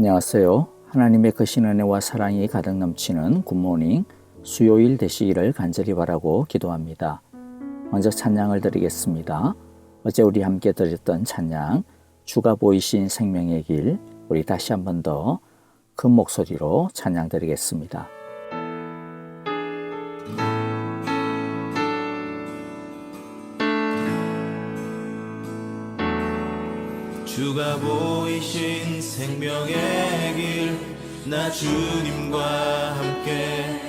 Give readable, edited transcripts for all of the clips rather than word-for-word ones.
안녕하세요. 하나님의 크신 은혜와 사랑이 가득 넘치는 굿모닝 수요일 되시기를 간절히 바라고 기도합니다. 먼저 찬양을 드리겠습니다. 어제 우리 함께 드렸던 찬양 주가 보이신 생명의 길, 우리 다시 한 번 더 큰 목소리로 찬양 드리겠습니다. 주가 보이신 생명의 길, 나 주님과 함께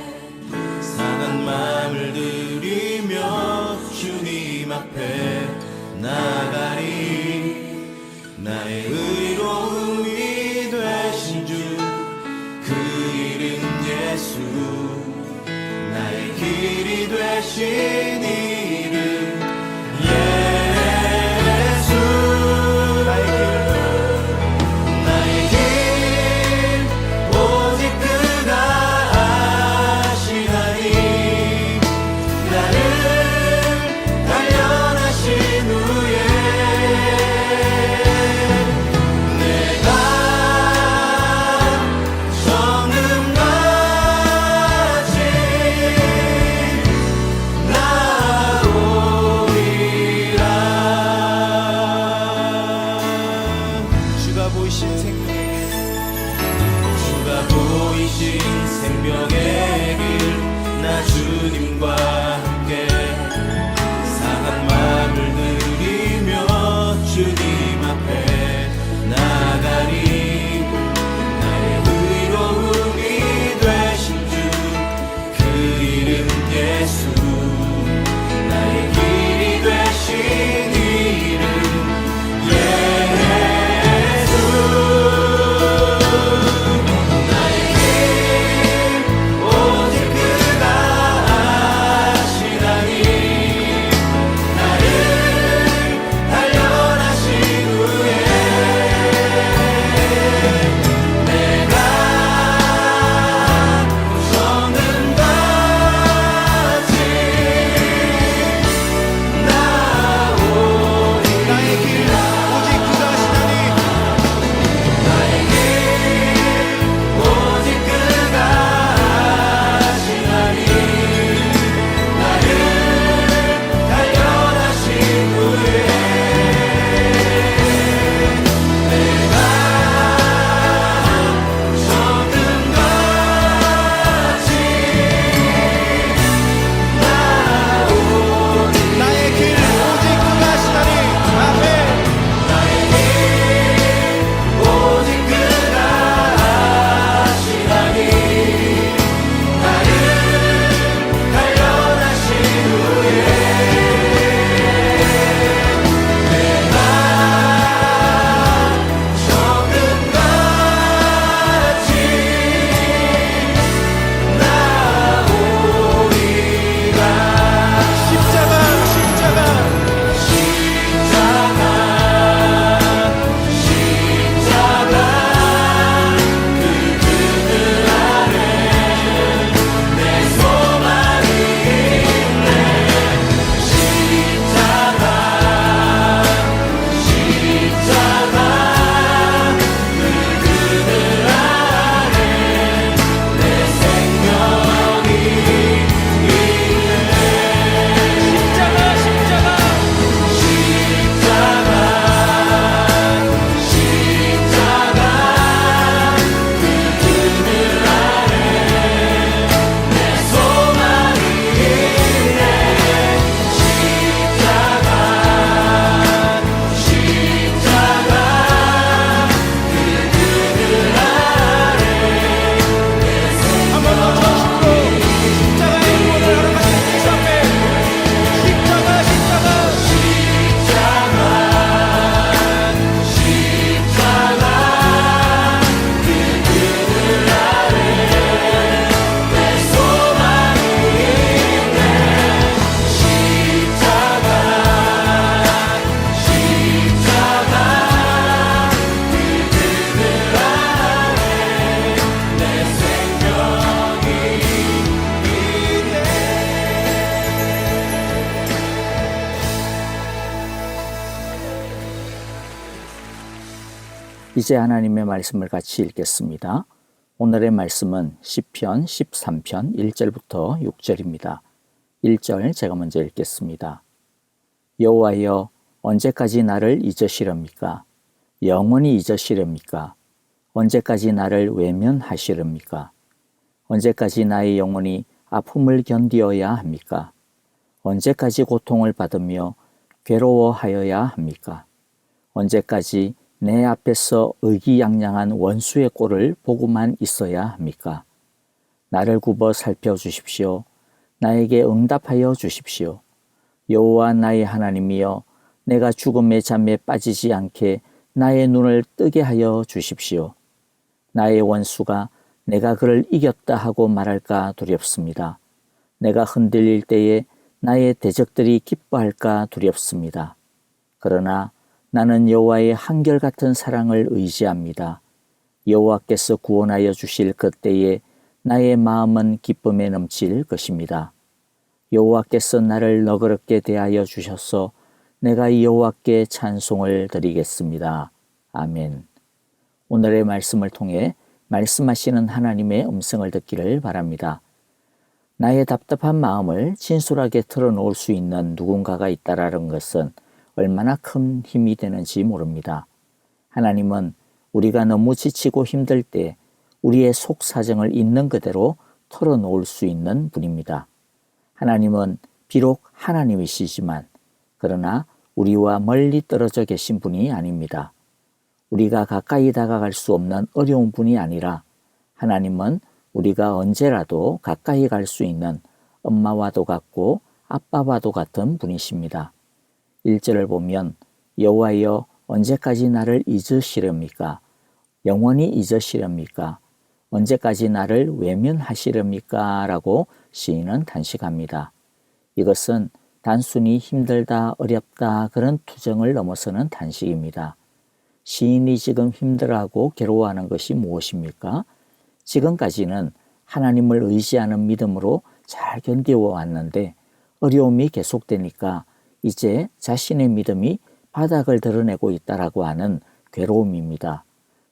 상한 마음을 들이며 주님 앞에 나가리. 나의 의로움이 되신 주, 그 이름 예수. 나의 길이 되신 이름 예수. 나의 길 오직 그가 아시나니. 나를 단련하신 후에 내가 정금같이 나오리라. 주가 보이신 생명의 길, 주가 보이신 생명의 길, 나 주님과 함께 상한 마음을 들이며 주님 앞에 나가리. 나의 의로움이 되신 주, 그 이름 예수. 나의 길이 되신 이름 예수. 나의 길 오직 그가 아시나니. 이제 하나님의 말씀을 같이 읽겠습니다. 오늘의 말씀은 시편 13편 1절부터 6절입니다. 1절 제가 먼저 읽겠습니다. 여호와여, 언제까지 나를 잊으시렵니까? 영원히 잊으시렵니까? 언제까지 나를 외면하시렵니까? 언제까지 나의 영혼이 아픔을 견디어야 합니까? 언제까지 고통을 받으며 괴로워하여야 합니까? 언제까지 내 앞에서 의기양양한 원수의 꼴을 보고만 있어야 합니까? 나를 굽어 살펴주십시오. 나에게 응답하여 주십시오. 여호와 나의 하나님이여, 내가 죽음의 잠에 빠지지 않게 나의 눈을 뜨게 하여 주십시오. 나의 원수가 내가 그를 이겼다 하고 말할까 두렵습니다. 내가 흔들릴 때에 나의 대적들이 기뻐할까 두렵습니다. 그러나 나는 여호와의 한결같은 사랑을 의지합니다. 여호와께서 구원하여 주실 그때에 나의 마음은 기쁨에 넘칠 것입니다. 여호와께서 나를 너그럽게 대하여 주셔서 내가 여호와께 찬송을 드리겠습니다. 아멘. 오늘의 말씀을 통해 말씀하시는 하나님의 음성을 듣기를 바랍니다. 나의 답답한 마음을 진솔하게 털어놓을 수 있는 누군가가 있다라는 것은 얼마나 큰 힘이 되는지 모릅니다. 하나님은 우리가 너무 지치고 힘들 때 우리의 속 사정을 있는 그대로 털어놓을 수 있는 분입니다. 하나님은 비록 하나님이시지만 그러나 우리와 멀리 떨어져 계신 분이 아닙니다. 우리가 가까이 다가갈 수 없는 어려운 분이 아니라 하나님은 우리가 언제라도 가까이 갈 수 있는 엄마와도 같고 아빠와도 같은 분이십니다. 1절을 보면 여호와여, 언제까지 나를 잊으시렵니까? 영원히 잊으시렵니까? 언제까지 나를 외면하시렵니까? 라고 시인은 단식합니다. 이것은 단순히 힘들다, 어렵다 그런 투정을 넘어서는 단식입니다. 시인이 지금 힘들어하고 괴로워하는 것이 무엇입니까? 지금까지는 하나님을 의지하는 믿음으로 잘 견디어 왔는데 어려움이 계속되니까 이제 자신의 믿음이 바닥을 드러내고 있다라고 하는 괴로움입니다.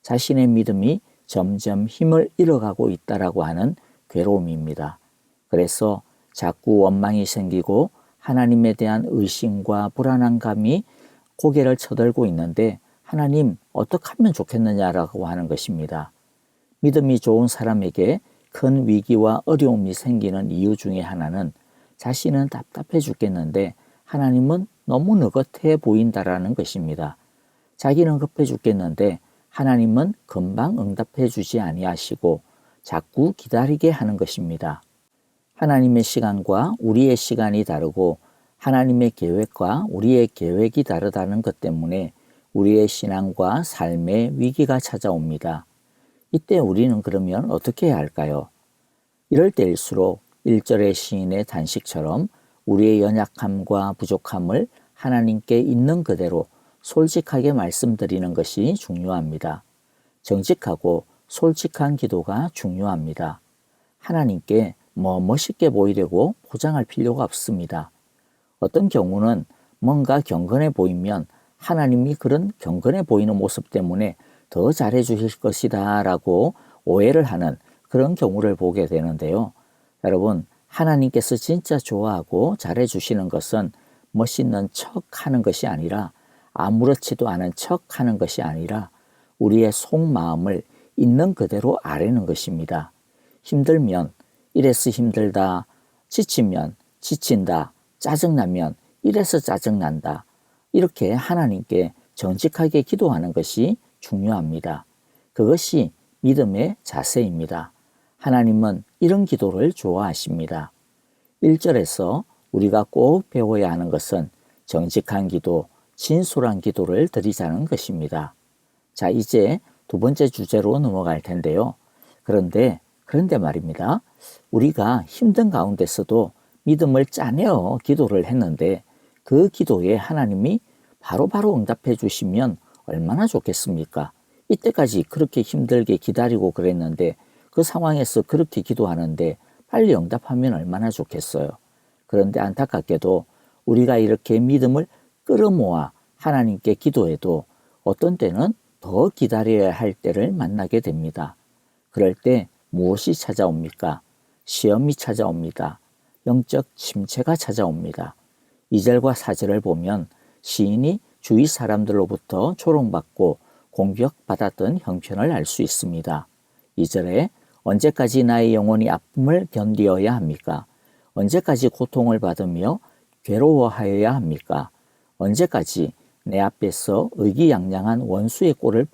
자신의 믿음이 점점 힘을 잃어가고 있다라고 하는 괴로움입니다. 그래서 자꾸 원망이 생기고 하나님에 대한 의심과 불안한 감이 고개를 쳐들고 있는데 하나님 어떻게 하면 좋겠느냐라고 하는 것입니다. 믿음이 좋은 사람에게 큰 위기와 어려움이 생기는 이유 중에 하나는 자신은 답답해 죽겠는데 하나님은 너무 느긋해 보인다라는 것입니다. 자기는 급해 죽겠는데 하나님은 금방 응답해 주지 아니하시고 자꾸 기다리게 하는 것입니다. 하나님의 시간과 우리의 시간이 다르고 하나님의 계획과 우리의 계획이 다르다는 것 때문에 우리의 신앙과 삶에 위기가 찾아옵니다. 이때 우리는 그러면 어떻게 해야 할까요? 이럴 때일수록 1절의 시인의 단식처럼 우리의 연약함과 부족함을 하나님께 있는 그대로 솔직하게 말씀드리는 것이 중요합니다. 정직하고 솔직한 기도가 중요합니다. 하나님께 멋있게 보이려고 포장할 필요가 없습니다. 어떤 경우는 뭔가 경건해 보이면 하나님이 그런 경건해 보이는 모습 때문에 더 잘해 주실 것이다 라고 오해를 하는 그런 경우를 보게 되는데요. 여러분, 하나님께서 진짜 좋아하고 잘해 주시는 것은 멋있는 척 하는 것이 아니라 아무렇지도 않은 척 하는 것이 아니라 우리의 속마음을 있는 그대로 아뢰는 것입니다. 힘들면 이래서 힘들다, 지치면 지친다, 짜증나면 이래서 짜증난다. 이렇게 하나님께 정직하게 기도하는 것이 중요합니다. 그것이 믿음의 자세입니다. 하나님은 이런 기도를 좋아하십니다. 1절에서 우리가 꼭 배워야 하는 것은 정직한 기도, 진솔한 기도를 드리자는 것입니다. 자, 이제 두 번째 주제로 넘어갈 텐데요. 그런데 말입니다. 우리가 힘든 가운데서도 믿음을 짜내어 기도를 했는데 그 기도에 하나님이 바로바로 응답해 주시면 얼마나 좋겠습니까? 이때까지 그렇게 힘들게 기다리고 그랬는데 그 상황에서 그렇게 기도하는데 빨리 응답하면 얼마나 좋겠어요. 그런데 안타깝게도 우리가 이렇게 믿음을 끌어모아 하나님께 기도해도 어떤 때는 더 기다려야 할 때를 만나게 됩니다. 그럴 때 무엇이 찾아옵니까? 시험이 찾아옵니다. 영적 침체가 찾아옵니다. 2절과 4절을 보면 시인이 주위 사람들로부터 조롱받고 공격받았던 형편을 알 수 있습니다. 2절에 언제까지 나의 영혼이 아픔을 견디어야 합니까? 언제까지 고통을 받으며 괴로워하여야 합니까? 언제까지 내 앞에서 의기양양한 원수의 꼴을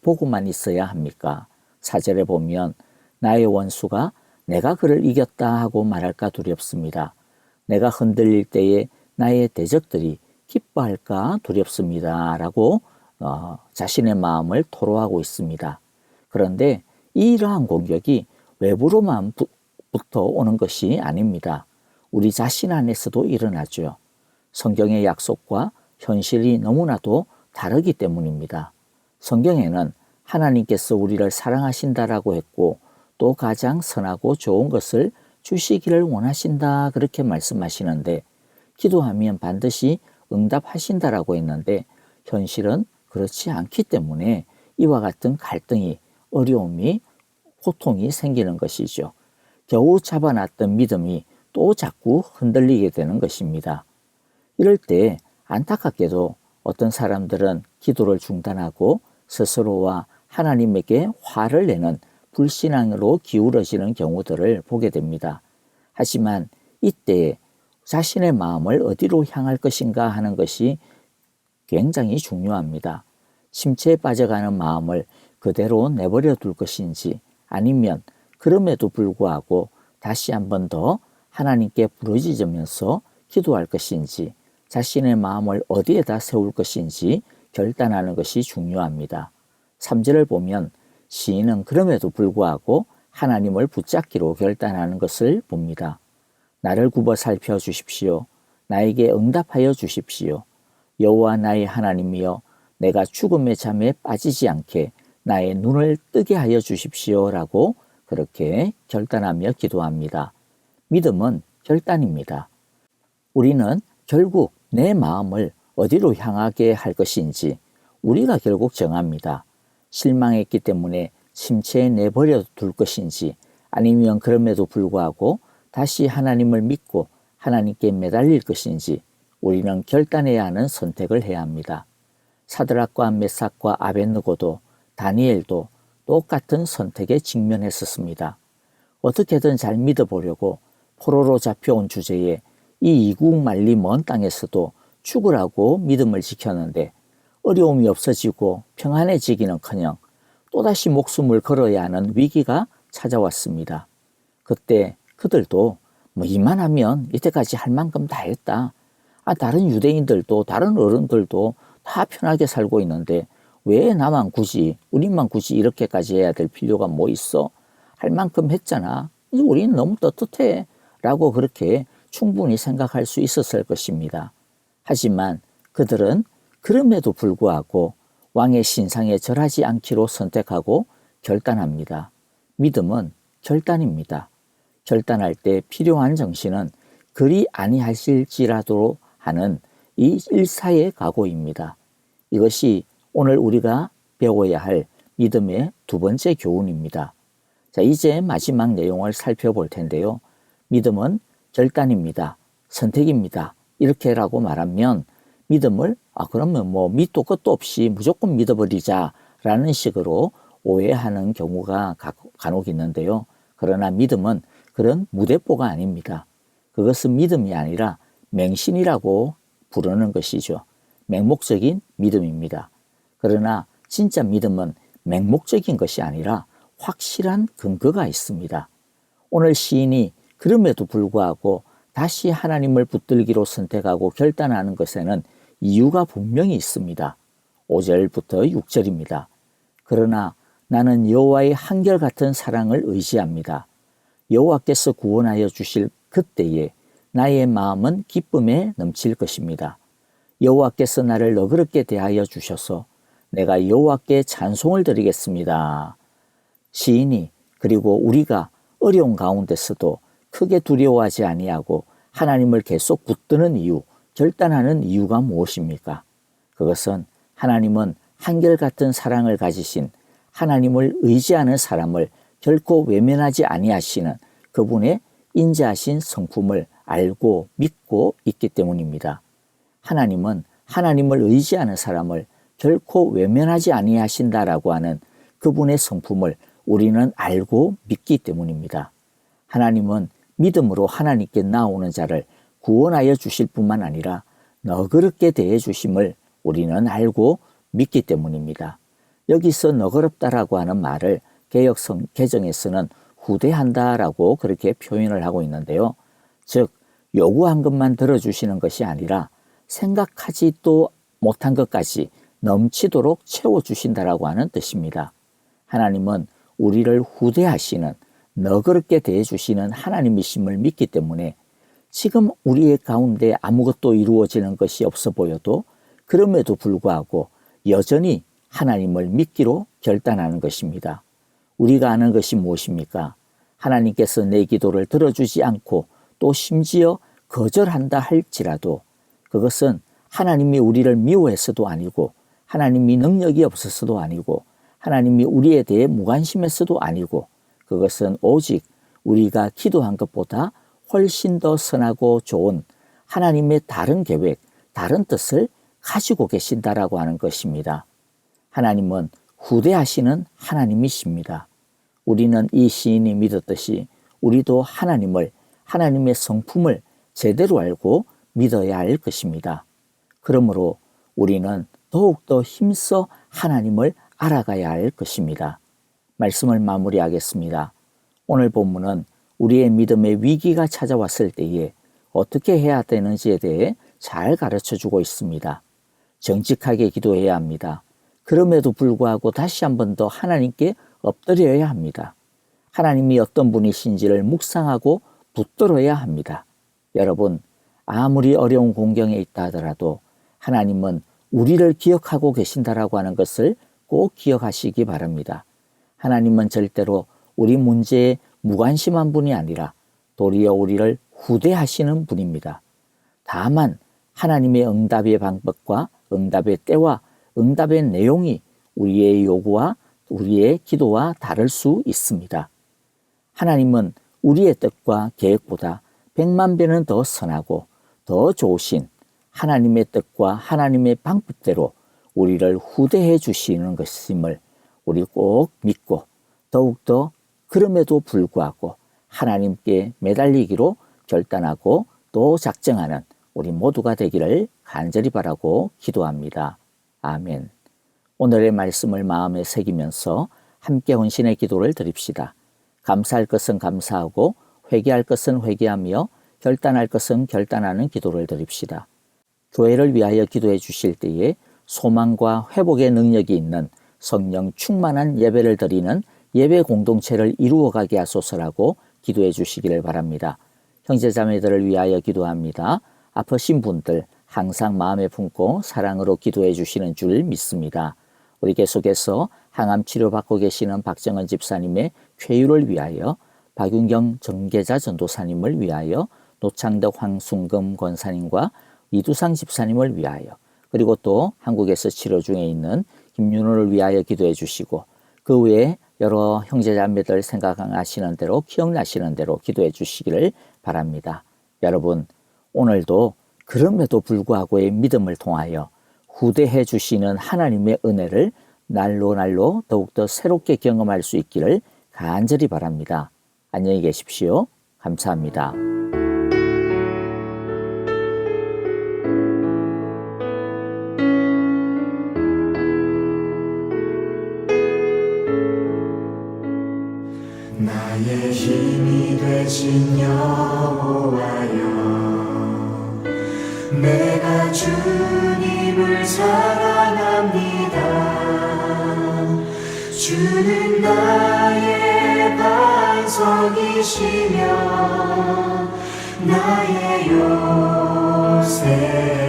보고만 있어야 합니까? 4절에 보면 나의 원수가 내가 그를 이겼다 하고 말할까 두렵습니다. 내가 흔들릴 때에 나의 대적들이 기뻐할까 두렵습니다. 라고 자신의 마음을 토로하고 있습니다. 그런데 이러한 공격이 외부로만 부터 오는 것이 아닙니다. 우리 자신 안에서도 일어나죠. 성경의 약속과 현실이 너무나도 다르기 때문입니다. 성경에는 하나님께서 우리를 사랑하신다라고 했고 또 가장 선하고 좋은 것을 주시기를 원하신다 그렇게 말씀하시는데 기도하면 반드시 응답하신다라고 했는데 현실은 그렇지 않기 때문에 이와 같은 갈등이 어려움이 고통이 생기는 것이죠. 겨우 잡아놨던 믿음이 또 자꾸 흔들리게 되는 것입니다. 이럴 때 안타깝게도 어떤 사람들은 기도를 중단하고 스스로와 하나님에게 화를 내는 불신앙으로 기울어지는 경우들을 보게 됩니다. 하지만 이때 자신의 마음을 어디로 향할 것인가 하는 것이 굉장히 중요합니다. 침체에 빠져가는 마음을 그대로 내버려 둘 것인지 아니면 그럼에도 불구하고 다시 한 번 더 하나님께 부르짖으면서 기도할 것인지 자신의 마음을 어디에다 세울 것인지 결단하는 것이 중요합니다. 3절을 보면 시인은 그럼에도 불구하고 하나님을 붙잡기로 결단하는 것을 봅니다. 나를 굽어 살펴 주십시오. 나에게 응답하여 주십시오. 여호와 나의 하나님이여 내가 죽음의 잠에 빠지지 않게 나의 눈을 뜨게 하여 주십시오라고 그렇게 결단하며 기도합니다. 믿음은 결단입니다. 우리는 결국 내 마음을 어디로 향하게 할 것인지 우리가 결국 정합니다. 실망했기 때문에 침체에 내버려 둘 것인지 아니면 그럼에도 불구하고 다시 하나님을 믿고 하나님께 매달릴 것인지 우리는 결단해야 하는 선택을 해야 합니다. 사드락과 메삭과 아벳느고도 다니엘도 똑같은 선택에 직면했었습니다. 어떻게든 잘 믿어보려고 포로로 잡혀온 주제에 이 이국 만리 먼 땅에서도 죽으라고 믿음을 지켰는데 어려움이 없어지고 평안해지기는커녕 또다시 목숨을 걸어야 하는 위기가 찾아왔습니다. 그때 그들도 이만하면 이때까지 할 만큼 다 했다. 다른 유대인들도 다른 어른들도 다 편하게 살고 있는데 왜 나만 굳이 우리만 굳이 이렇게까지 해야 될 필요가 뭐 있어? 할 만큼 했잖아. 이제 우리는 너무 떳떳해 라고 그렇게 충분히 생각할 수 있었을 것입니다. 하지만 그들은 그럼에도 불구하고 왕의 신상에 절하지 않기로 선택하고 결단합니다. 믿음은 결단입니다. 결단할 때 필요한 정신은 그리 아니하실지라도 하는 이 일사의 각오입니다. 이것이 오늘 우리가 배워야 할 믿음의 두 번째 교훈입니다. 자, 이제 마지막 내용을 살펴볼 텐데요. 믿음은 결단입니다. 선택입니다. 이렇게라고 말하면 믿음을 그러면 밑도 끝도 없이 무조건 믿어버리자라는 식으로 오해하는 경우가 간혹 있는데요. 그러나 믿음은 그런 무대뽀가 아닙니다. 그것은 믿음이 아니라 맹신이라고 부르는 것이죠. 맹목적인 믿음입니다. 그러나 진짜 믿음은 맹목적인 것이 아니라 확실한 근거가 있습니다. 오늘 시인이 그럼에도 불구하고 다시 하나님을 붙들기로 선택하고 결단하는 것에는 이유가 분명히 있습니다. 5절부터 6절입니다. 그러나 나는 여호와의 한결같은 사랑을 의지합니다. 여호와께서 구원하여 주실 그때에 나의 마음은 기쁨에 넘칠 것입니다. 여호와께서 나를 너그럽게 대하여 주셔서 내가 여호와께 찬송을 드리겠습니다. 시인이 그리고 우리가 어려운 가운데서도 크게 두려워하지 아니하고 하나님을 계속 붙드는 이유, 결단하는 이유가 무엇입니까? 그것은 하나님은 한결같은 사랑을 가지신 하나님을 의지하는 사람을 결코 외면하지 아니하시는 그분의 인자하신 성품을 알고 믿고 있기 때문입니다. 하나님은 하나님을 의지하는 사람을 결코 외면하지 아니하신다라고 하는 그분의 성품을 우리는 알고 믿기 때문입니다. 하나님은 믿음으로 하나님께 나오는 자를 구원하여 주실 뿐만 아니라 너그럽게 대해 주심을 우리는 알고 믿기 때문입니다. 여기서 너그럽다라고 하는 말을 개정에서는 후대한다라고 그렇게 표현을 하고 있는데요. 즉 요구한 것만 들어주시는 것이 아니라 생각하지도 못한 것까지 넘치도록 채워주신다라고 하는 뜻입니다. 하나님은 우리를 후대하시는 너그럽게 대해주시는 하나님이심을 믿기 때문에 지금 우리의 가운데 아무것도 이루어지는 것이 없어 보여도 그럼에도 불구하고 여전히 하나님을 믿기로 결단하는 것입니다. 우리가 아는 것이 무엇입니까? 하나님께서 내 기도를 들어주지 않고 또 심지어 거절한다 할지라도 그것은 하나님이 우리를 미워해서도 아니고 하나님이 능력이 없어서도 아니고 하나님이 우리에 대해 무관심해서도 아니고 그것은 오직 우리가 기도한 것보다 훨씬 더 선하고 좋은 하나님의 다른 계획, 다른 뜻을 가지고 계신다라고 하는 것입니다. 하나님은 후대하시는 하나님이십니다. 우리는 이 시인이 믿었듯이 우리도 하나님의 성품을 제대로 알고 믿어야 할 것입니다. 그러므로 우리는 더욱더 힘써 하나님을 알아가야 할 것입니다. 말씀을 마무리하겠습니다. 오늘 본문은 우리의 믿음의 위기가 찾아왔을 때에 어떻게 해야 되는지에 대해 잘 가르쳐주고 있습니다. 정직하게 기도해야 합니다. 그럼에도 불구하고 다시 한 번 더 하나님께 엎드려야 합니다. 하나님이 어떤 분이신지를 묵상하고 붙들어야 합니다. 여러분, 아무리 어려운 공경에 있다 하더라도 하나님은 우리를 기억하고 계신다라고 하는 것을 꼭 기억하시기 바랍니다. 하나님은 절대로 우리 문제에 무관심한 분이 아니라 도리어 우리를 후대하시는 분입니다. 다만 하나님의 응답의 방법과 응답의 때와 응답의 내용이 우리의 요구와 우리의 기도와 다를 수 있습니다. 하나님은 우리의 뜻과 계획보다 100만 배는 더 선하고 더 좋으신 하나님의 뜻과 하나님의 방법대로 우리를 후대해 주시는 것임을 우리 꼭 믿고 더욱더 그럼에도 불구하고 하나님께 매달리기로 결단하고 또 작정하는 우리 모두가 되기를 간절히 바라고 기도합니다. 아멘. 오늘의 말씀을 마음에 새기면서 함께 헌신의 기도를 드립시다. 감사할 것은 감사하고 회개할 것은 회개하며 결단할 것은 결단하는 기도를 드립시다. 교회를 위하여 기도해 주실 때에 소망과 회복의 능력이 있는 성령 충만한 예배를 드리는 예배 공동체를 이루어가게 하소서라고 기도해 주시기를 바랍니다. 형제자매들을 위하여 기도합니다. 아프신 분들 항상 마음에 품고 사랑으로 기도해 주시는 줄 믿습니다. 우리 계속해서 항암 치료받고 계시는 박정은 집사님의 쾌유를 위하여 박윤경 정계자 전도사님을 위하여 노창덕 황순금 권사님과 이두상 집사님을 위하여 그리고 또 한국에서 치료 중에 있는 김윤호를 위하여 기도해 주시고 그 외에 여러 형제자매들 생각하시는 대로 기억나시는 대로 기도해 주시기를 바랍니다. 여러분 오늘도 그럼에도 불구하고의 믿음을 통하여 후대해 주시는 하나님의 은혜를 날로 더욱더 새롭게 경험할 수 있기를 간절히 바랍니다. 안녕히 계십시오. 감사합니다. 나의 힘이 되신 여호와여 내가 주님을 사랑합니다. 주는 나의 반석이시며 나의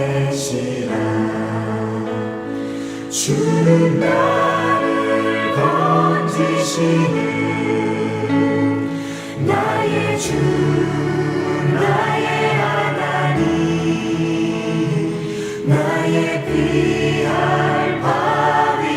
요새시라. 주는 나를 건지시는 나의 주 나의 하나님 나의 피할 바위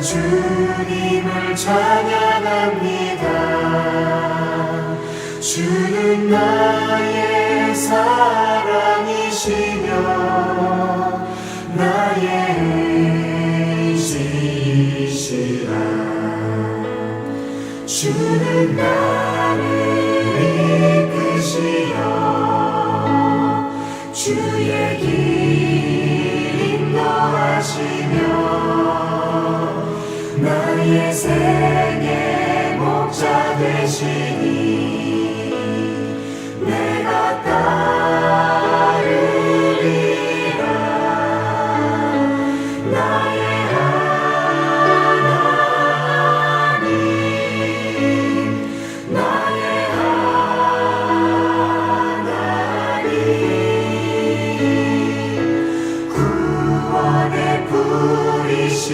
주님을 찬양합니다. 주는 나의 사랑이시며 나의 의지시라. 주는 나를 이끄시어 주의 길 인도하시며 나의 생의 목자 되시니 내가 따르리라. 나의 하나님 나의 하나님 구원의 불이시